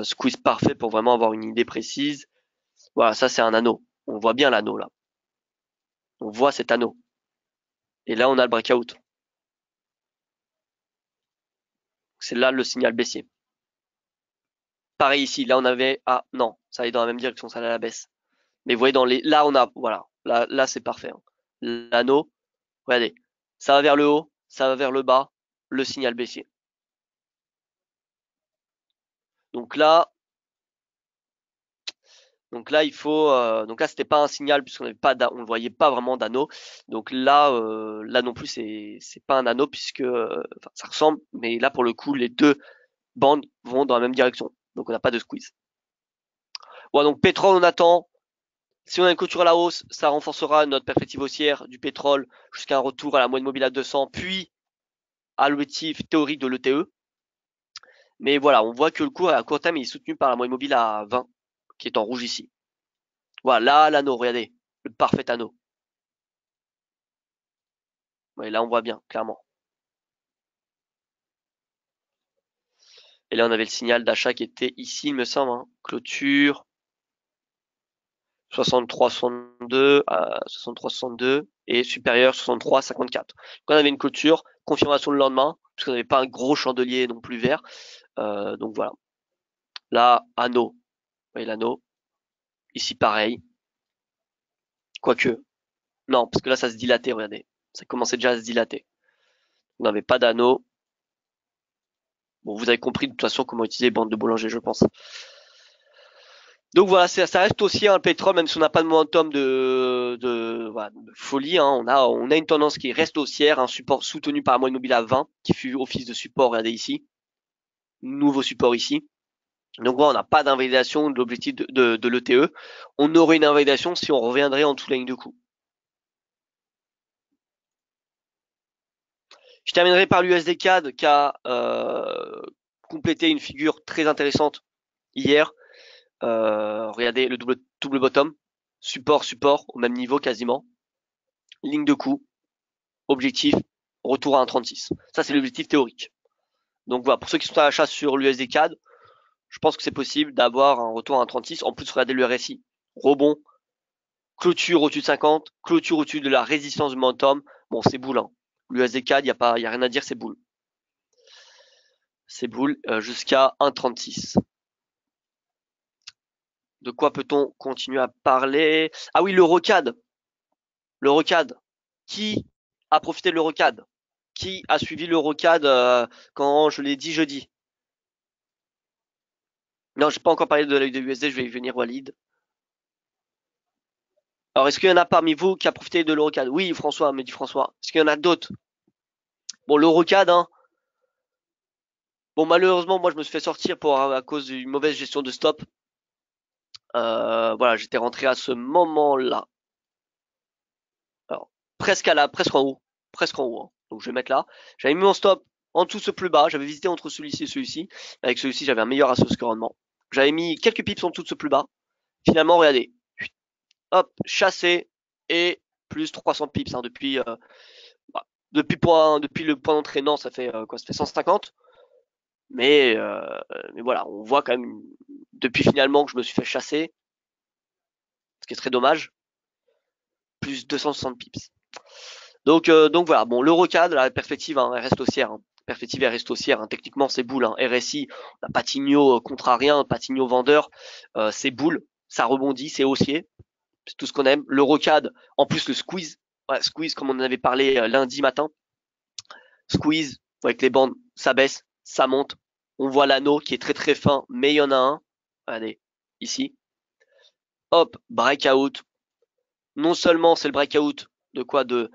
S1: Squeeze parfait pour vraiment avoir une idée précise. Voilà, ça c'est un anneau. On voit bien l'anneau là. On voit cet anneau. Et là, on a le breakout. C'est là le signal baissier. Pareil ici. Là, on avait, ah non, ça allait dans la même direction, ça allait à la baisse. Mais vous voyez dans les, là, on a, voilà, là c'est parfait, hein. L'anneau, regardez, ça va vers le haut, ça va vers le bas, le signal baissier. Donc là, il faut, donc là c'était pas un signal puisqu'on avait pas, on ne voyait pas vraiment d'anneau. Donc là non plus c'est pas un anneau puisque, enfin, ça ressemble, mais là pour le coup les deux bandes vont dans la même direction. Donc on n'a pas de squeeze. Voilà, donc pétrole on attend. Si on a une clôture à la hausse, ça renforcera notre perspective haussière du pétrole jusqu'à un retour à la moyenne mobile à 200, puis à l'objectif théorique de l'ETE. Mais voilà, on voit que le cours à court terme il est soutenu par la moyenne mobile à 20, qui est en rouge ici. Voilà, là, l'anneau, regardez, le parfait anneau. Ouais, là, on voit bien, clairement. Et là, on avait le signal d'achat qui était ici, il me semble, hein. Clôture 63,62 à 63,62 et supérieur 63,54. Donc, on avait une clôture, confirmation le lendemain, parce qu'on n'avait pas un gros chandelier non plus vert. Donc voilà. Là, anneau. Vous voyez l'anneau. Ici, pareil. Quoique. Non, parce que là, ça se dilatait, regardez. Ça commençait déjà à se dilater. On n'avait pas d'anneau. Bon, vous avez compris de toute façon comment utiliser les bandes de Bollinger, je pense. Donc voilà, ça reste aussi un pétrole, même si on n'a pas de momentum voilà, de folie. Hein, on a une tendance qui reste haussière, un support soutenu par la moyenne mobile à 20, qui fut office de support, regardez ici. Nouveau support ici. Donc voilà, on n'a pas d'invalidation de l'objectif de l'ETE. On aurait une invalidation si on reviendrait en dessous de la ligne de coup. Je terminerai par l'USD CAD qui a complété une figure très intéressante hier. Regardez le double bottom, support, support, au même niveau quasiment. Ligne de coup, objectif, retour à 1,36. Ça, c'est l'objectif théorique. Donc voilà, pour ceux qui sont à l'achat sur l'USD CAD, je pense que c'est possible d'avoir un retour à 1,36. En plus, regardez le RSI. Rebond, clôture au-dessus de 50, clôture au-dessus de la résistance du momentum. Bon, c'est boule. Hein. L'USD CAD, y a rien à dire, c'est boule. C'est boule jusqu'à 1,36. De quoi peut-on continuer à parler? Ah oui, l'Eurocad. L'Eurocad. Qui a profité de l'Eurocad? Qui a suivi l'Eurocad quand je l'ai dit jeudi? Non, j'ai pas encore parlé de l'œil de USD, je vais y venir, Walid. Alors, est-ce qu'il y en a parmi vous qui a profité de l'Eurocad? Oui, François, me dit François. Est-ce qu'il y en a d'autres? Bon, l'Eurocad, hein. Bon, malheureusement, moi, je me suis fait sortir à cause d'une mauvaise gestion de stop. Voilà, j'étais rentré à ce moment-là. Alors, presque en haut. Presque en haut, hein. Donc, je vais mettre là. J'avais mis mon stop en dessous ce plus bas. J'avais visité entre celui-ci et celui-ci. Avec celui-ci, j'avais un meilleur ratio de rendement. J'avais mis quelques pips en dessous de ce plus bas. Finalement, regardez. Hop, chassé et plus 300 pips hein, bah, depuis le point d'entraînement, ça fait quoi? Ça fait 150. Mais voilà, on voit quand même depuis finalement que je me suis fait chasser, ce qui est très dommage, plus 260 pips. Donc voilà, bon, l'Eurocad, la perspective, hein, elle reste haussière. Hein. Perspective, elle reste haussière. Hein. Techniquement, c'est boule. Hein. RSI, on a Patigno contrarien, Patigno vendeur, c'est boule, ça rebondit, c'est haussier, c'est tout ce qu'on aime. L'Eurocad, en plus le squeeze, Ouais, squeeze, comme on en avait parlé lundi matin. Squeeze, avec les bandes, ça baisse, ça monte. On voit l'anneau qui est très très fin, mais il y en a un. Regardez, ici. Hop, breakout. Non seulement c'est le breakout de quoi de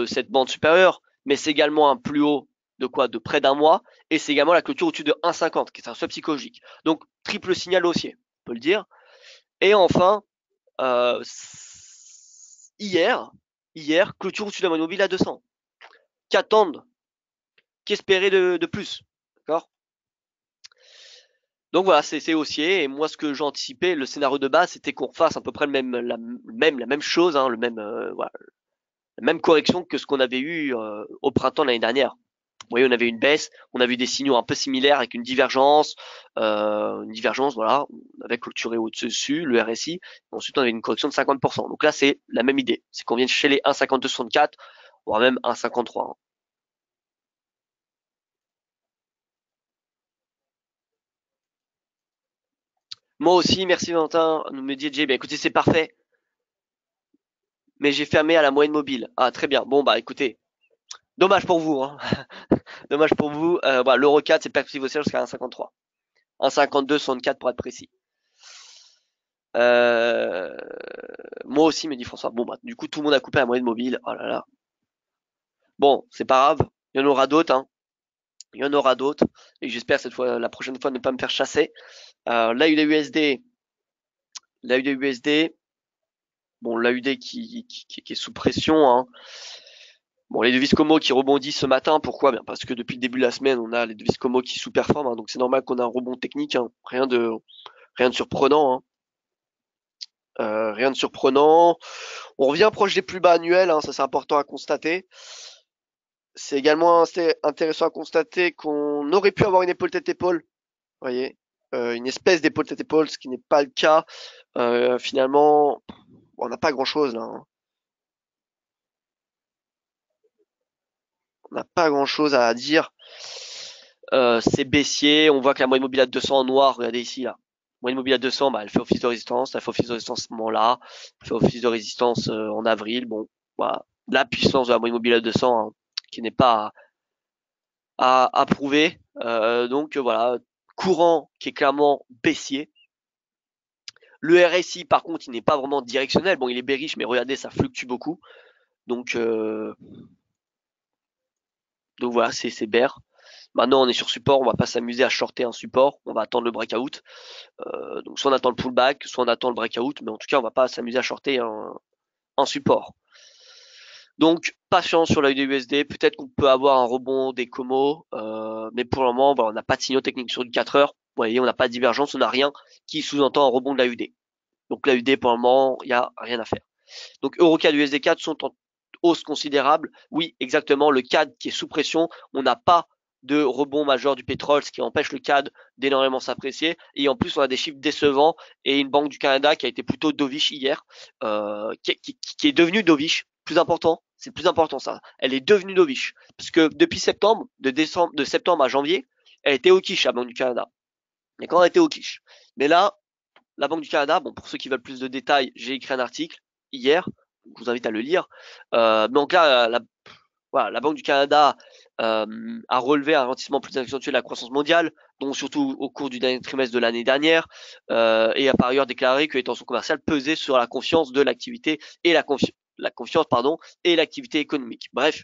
S1: cette bande supérieure, mais c'est également un plus haut de quoi de près d'un mois, et c'est également la clôture au-dessus de 1,50, qui est un seuil psychologique. Donc triple signal haussier, on peut le dire. Et enfin, euh, hier, hier, clôture au-dessus de la moyenne mobile à 200. Qu'attendre, qu'espérer de plus, d'accord? Donc voilà, c'est haussier. Et moi, ce que j'anticipais, le scénario de base, c'était qu'on refasse à peu près la même chose, hein, voilà, la même correction que ce qu'on avait eu au printemps l'année dernière. Vous voyez, on avait une baisse, on a vu des signaux un peu similaires avec une divergence, voilà, on avait clôturé au-dessus, le RSI, ensuite on avait une correction de 50%. Donc là, c'est la même idée, c'est qu'on vient de chez les 1,5264, voire même 1,53. Hein. Moi aussi, merci Valentin, nous me dit Jay, bah écoutez, c'est parfait, mais j'ai fermé à la moyenne mobile. Ah, très bien, bon bah écoutez, dommage pour vous, hein. Dommage pour vous, voilà, l'euro 4, c'est perspective haussière jusqu'à 1,53. 1,5264 pour être précis. Euh, Moi aussi, me dit François. Bon, bah, du coup, tout le monde a coupé la moyenne mobile. Oh là là. Bon, c'est pas grave. Il y en aura d'autres, hein. Il y en aura d'autres. Et j'espère cette fois, la prochaine fois, ne pas me faire chasser. Là, il y a USD. Là, il y a USD. Bon, l'AUD qui est sous pression, hein. Bon, les devises Como qui rebondissent ce matin. Pourquoi? Bien, parce que depuis le début de la semaine, on a les devises Como qui sous-performent, hein. Donc, c'est normal qu'on ait un rebond technique, hein. Rien de surprenant, hein. Rien de surprenant. On revient proche des plus bas annuels, hein, ça c'est important à constater. C'est également assez intéressant à constater qu'on aurait pu avoir une épaule tête-épaule, vous voyez, une espèce d'épaule tête-épaule, ce qui n'est pas le cas. Finalement, on n'a pas grand-chose là. Hein. On n'a pas grand-chose à dire. C'est baissier, on voit que la moyenne mobile à 200 en noir, regardez ici là. Moyenne mobile à 200, bah, elle fait office de résistance, elle fait office de résistance à ce moment-là, elle fait office de résistance en avril. Bon, voilà, la puissance de la moyenne mobile à 200, hein, qui n'est pas à prouver. Donc voilà, courant qui est clairement baissier. Le RSI, par contre, il n'est pas vraiment directionnel. Bon, il est bearish, mais regardez, ça fluctue beaucoup. Donc, euh, donc voilà, c'est bear. Maintenant, on est sur support, on va pas s'amuser à shorter un support, on va attendre le breakout. Donc soit on attend le pullback, soit on attend le breakout, mais en tout cas, on va pas s'amuser à shorter un support. Donc, patience sur l'œil de USD. Peut-être qu'on peut avoir un rebond des Como, mais pour le moment, on n'a pas de signaux techniques sur du 4 heures. Vous voyez, on n'a pas de divergence, on n'a rien qui sous-entend un rebond de l'AUD. Donc l'AUD, pour le moment, il n'y a rien à faire. Donc EuroCAD, USD4 sont en hausse considérable. Oui, exactement, le CAD qui est sous pression, on n'a pas de rebond majeur du pétrole, ce qui empêche le CAD d'énormément s'apprécier. Et en plus, on a des chiffres décevants et une banque du Canada qui a été plutôt dovish hier, qui est devenue dovish. Plus important, c'est plus important ça. Elle est devenue dovish parce que depuis septembre, de septembre à janvier, elle était au quiche, la Banque du Canada. Et quand elle était au quiche. Mais là, la Banque du Canada, bon, pour ceux qui veulent plus de détails, j'ai écrit un article hier, je vous invite à le lire. Donc là, voilà, la Banque du Canada a relevé un ralentissement plus accentué de la croissance mondiale, donc surtout au cours du dernier trimestre de l'année dernière, et a par ailleurs déclaré que les tensions commerciales pesaient sur la confiance de l'activité et la confiance, pardon, et l'activité économique. Bref,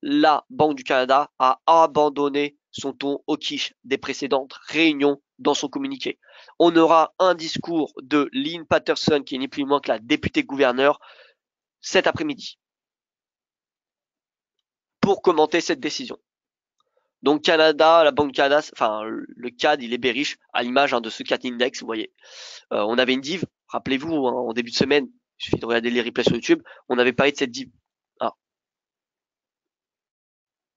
S1: la Banque du Canada a abandonné son ton au quiche des précédentes réunions dans son communiqué. On aura un discours de Lynn Patterson, qui est ni plus ni moins que la députée gouverneur, cet après-midi, pour commenter cette décision. Donc Canada, la Banque du Canada, enfin le CAD, il est bearish à l'image de ce CAD Index, vous voyez. On avait une div, rappelez-vous, hein, en début de semaine, il suffit de regarder les replays sur YouTube, on avait parlé de cette div. Ah,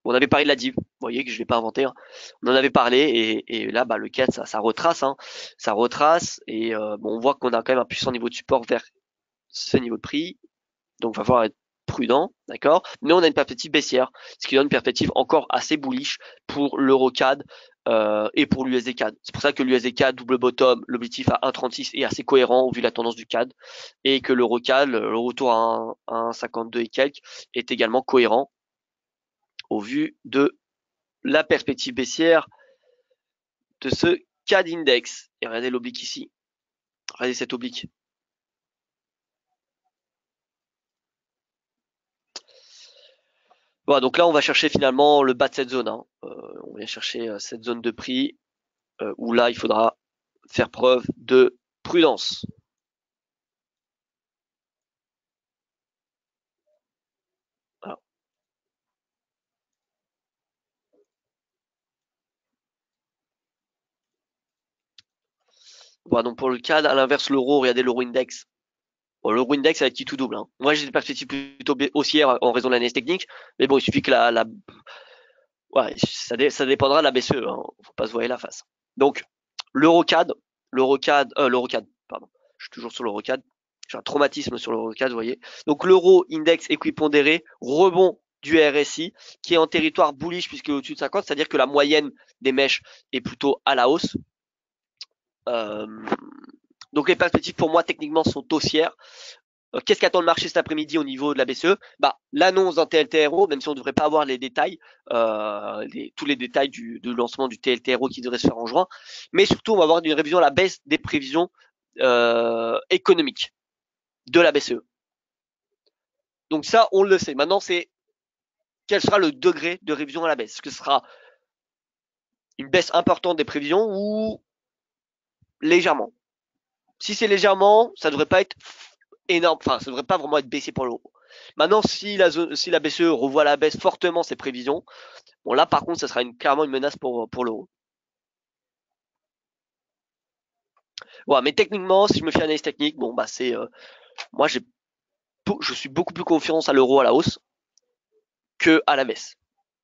S1: on avait parlé de la div, vous voyez que je ne vais pas inventer. Hein. On en avait parlé et là, bah, le CAD, ça retrace, hein, ça retrace et bon, on voit qu'on a quand même un puissant niveau de support vers ce niveau de prix. Donc, il va falloir être prudent, d'accord, mais on a une perspective baissière, ce qui donne une perspective encore assez bullish pour l'EuroCAD et pour l'USD CAD. C'est pour ça que l'USD CAD double bottom, l'objectif à 1,36 est assez cohérent au vu de la tendance du CAD, et que l'EuroCAD, le retour à 1,52 et quelques, est également cohérent au vu de la perspective baissière de ce CAD index. Et regardez l'oblique ici. Regardez cette oblique. Voilà, donc là, on va chercher finalement le bas de cette zone. Hein. On vient chercher cette zone de prix où là, il faudra faire preuve de prudence. Voilà. Voilà, donc pour le CAD, à l'inverse, l'euro, regardez l'euro index. Bon, l'euro index, ça va être qui tout double. Hein. Moi, j'ai des perspectives plutôt haussières en raison de l'analyse technique, mais bon, il suffit que ouais, ça dépendra de la BCE. Hein. Faut pas se voiler la face. Donc, l'EuroCAD, l'EuroCAD, pardon. Je suis toujours sur l'EuroCAD. J'ai un traumatisme sur l'EuroCAD, vous voyez. Donc, l'euro index équipondéré, rebond du RSI, qui est en territoire bullish puisque au-dessus de 50, c'est-à-dire que la moyenne des mèches est plutôt à la hausse. Donc, les perspectives pour moi techniquement sont haussières. Qu'est-ce qu'attend le marché cet après-midi au niveau de la BCE? L'annonce d'un TLTRO, même si on ne devrait pas avoir les détails, tous les détails du lancement du TLTRO qui devrait se faire en juin, mais surtout on va avoir une révision à la baisse des prévisions économiques de la BCE. Donc ça, on le sait. Maintenant, c'est quel sera le degré de révision à la baisse? Est-ce que ce sera une baisse importante des prévisions ou légèrement? Si c'est légèrement, ça ne devrait pas être énorme, enfin, ça ne devrait pas vraiment être baissé pour l'euro. Maintenant, si la BCE revoit à la baisse fortement ses prévisions, bon là par contre, ça sera clairement une menace pour l'euro. Voilà, mais techniquement, si je me fie à l'analyse technique, bon bah c'est moi je suis beaucoup plus confiance à l'euro à la hausse que à la baisse.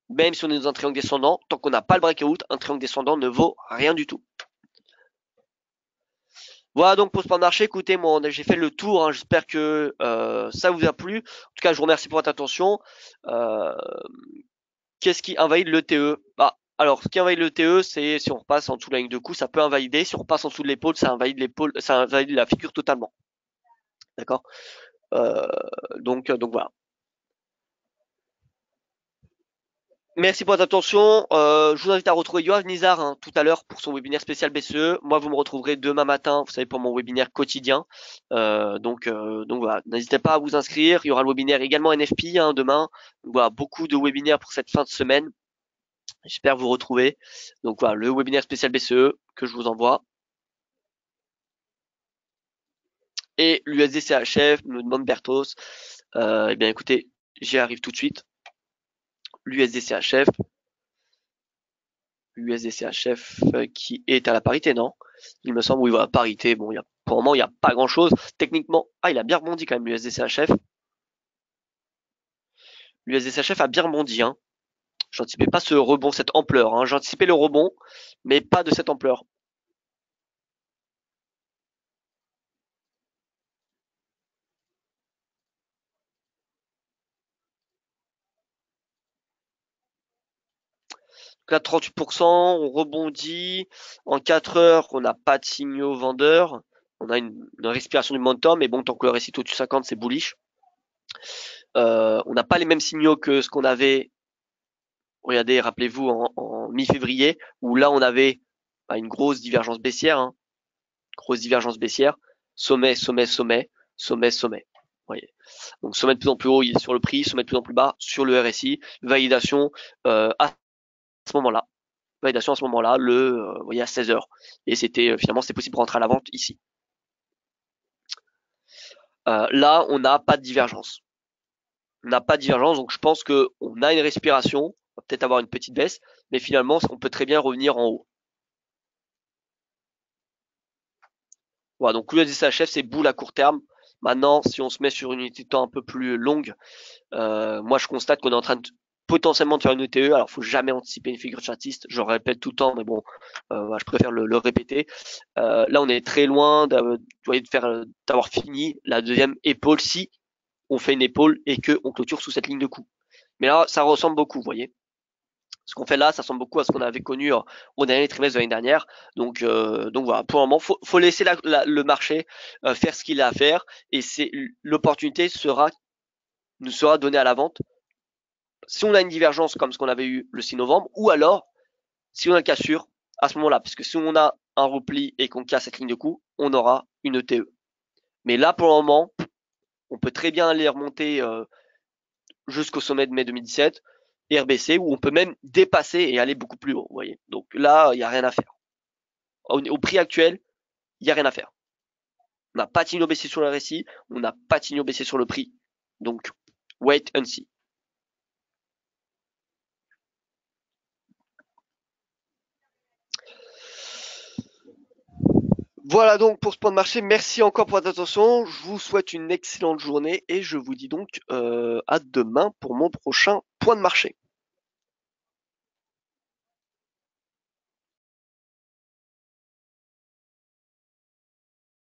S1: Même si on est dans un triangle descendant, tant qu'on n'a pas le breakout, un triangle descendant ne vaut rien du tout. Voilà donc pour ce plan de marché, écoutez, moi j'ai fait le tour, hein, j'espère que ça vous a plu. En tout cas, je vous remercie pour votre attention. Euh, Qu'est-ce qui invalide le TE? Alors, ce qui invalide le TE, c'est si on repasse en dessous de la ligne de coup, ça peut invalider. Si on repasse en dessous de l'épaule, ça invalide la figure totalement. D'accord? euh, donc voilà. Merci pour votre attention. Je vous invite à retrouver Yoav Nizar tout à l'heure pour son webinaire spécial BCE. Moi, vous me retrouverez demain matin, vous savez, pour mon webinaire quotidien. Donc voilà, n'hésitez pas à vous inscrire. Il y aura le webinaire également NFP demain. Donc voilà, beaucoup de webinaires pour cette fin de semaine. J'espère vous retrouver. Donc voilà, le webinaire spécial BCE que je vous envoie. Et l'USD-CHF, me demande Bertos. Eh bien écoutez, j'y arrive tout de suite. L'USD-CHF, qui est à la parité, non? Il me semble, oui, voilà, parité. Bon, pour le moment, il n'y a pas grand chose. Techniquement, il a bien rebondi quand même, l'USD-CHF. L'USD-CHF a bien rebondi, hein. J'anticipais pas ce rebond, cette ampleur, hein. J'anticipais le rebond, mais pas de cette ampleur. Donc là, 38%, on rebondit. En 4 heures, on n'a pas de signaux vendeurs. On a une respiration du momentum, mais bon, tant que le récit au-dessus de 50, c'est bullish. On n'a pas les mêmes signaux que ce qu'on avait, regardez, rappelez-vous, en mi-février, où là, on avait une grosse divergence baissière, hein, grosse divergence baissière, sommet, sommet, sommet, sommet, sommet. Voyez. Donc sommet de plus en plus haut sur le prix, sommet de plus en plus bas sur le RSI, validation à ce moment-là. Validation à ce moment-là, vous voyez, à 16 heures. Et finalement, c'était possible de rentrer à la vente ici. Là, on n'a pas de divergence. On n'a pas de divergence, donc je pense qu'on a une respiration, on va peut-être avoir une petite baisse, mais finalement, on peut très bien revenir en haut. Voilà, donc l'USD-CHF, c'est boule à court terme. Maintenant, si on se met sur une unité de temps un peu plus longue, moi je constate qu'on est en train de potentiellement de faire une ETE. Alors, faut jamais anticiper une figure chartiste. Je le répète tout le temps, mais bon, je préfère le répéter. Là, on est très loin d'avoir fini la deuxième épaule si on fait une épaule et que on clôture sous cette ligne de coup. Mais là, ça ressemble beaucoup, vous voyez. Ce qu'on fait là, ça ressemble beaucoup à ce qu'on avait connu au dernier trimestre de l'année dernière. Donc voilà, pour le moment, faut laisser le marché faire ce qu'il a à faire, et c'est l'opportunité nous sera donnée à la vente si on a une divergence comme ce qu'on avait eu le 6 novembre, ou alors si on a une cassure à ce moment-là, parce que si on a un repli et qu'on casse cette ligne de coup, on aura une ETE. Mais là, pour le moment, on peut très bien aller remonter jusqu'au sommet de mai 2017 et RBC, où on peut même dépasser et aller beaucoup plus haut, vous voyez. Donc là, il n'y a rien à faire. Au prix actuel, il n'y a rien à faire. On n'a pas de signaux baissiers sur le RSI, on n'a pas de signaux baissiers sur le prix. Donc, wait and see. Voilà donc pour ce point de marché. Merci encore pour votre attention. Je vous souhaite une excellente journée et je vous dis donc à demain pour mon prochain point de marché.